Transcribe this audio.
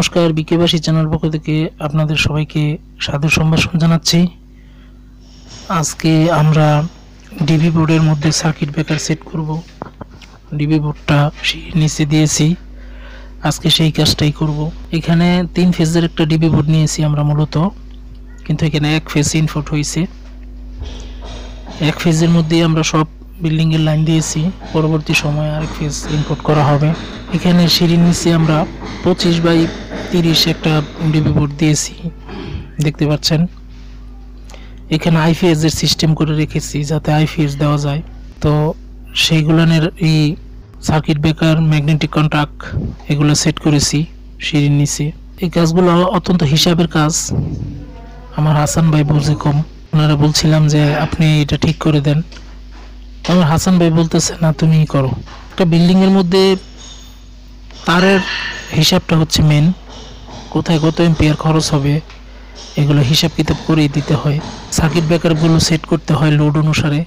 নমস্কার, বিকেবাসী চ্যানেল পক্ষ থেকে আপনাদের সবাইকে সাদর সম্ভাষণ জানাচ্ছি। আজকে আমরা ডিবি বোর্ডের মধ্যে সার্কিট ব্রেকার সেট করব। ডিবি বোর্ডটা নিচে দিয়েছি, আজকে সেই কাজটাই করব। এখানে 3 ফেজের একটা ডিবি বোর্ড নিয়েছি আমরা মূলত, কিন্তু এখানে 1 ফেজ ইনপুট হয়েছে। 1 ফেজের মধ্যে আমরা সব বিল্ডিং এর লাইন দিয়েছি, পরবর্তী সময়ে আরেক ফেজ ইনপুট করা হবে। এখানে সিঁড়ির নিচে আমরা 25/30 একটা ডিবি বোর্ড দিয়েছি, দেখতে পাচ্ছেন। এখানে আইপিএস এর সিস্টেম করে রেখেছি যাতে আইপিএস দেওয়া যায়। তো সেইগুলানের এই সার্কিট ব্রেকার, ম্যাগনেটিক কন্ট্যাক্ট এগুলো সেট করেছি সিঁড়ির নিচে। এই কাজগুলো অত্যন্ত হিসাবের কাজ, আমার হাসান ভাই বুঝে কম। ওনারা বলছিলাম যে আপনি এটা ঠিক করে দেন, আমার হাসান ভাই বলতেছে না তুমি করো। একটা বিল্ডিং এর মধ্যে তারের হিসাবটা হচ্ছে মেন, কোথায় কত এম্পিয়ার খরচ হবে এগুলো হিসাব কিতাব করেই দিতে হয়। সার্কিট ব্রেকারগুলো সেট করতে হয় লোড অনুসারে,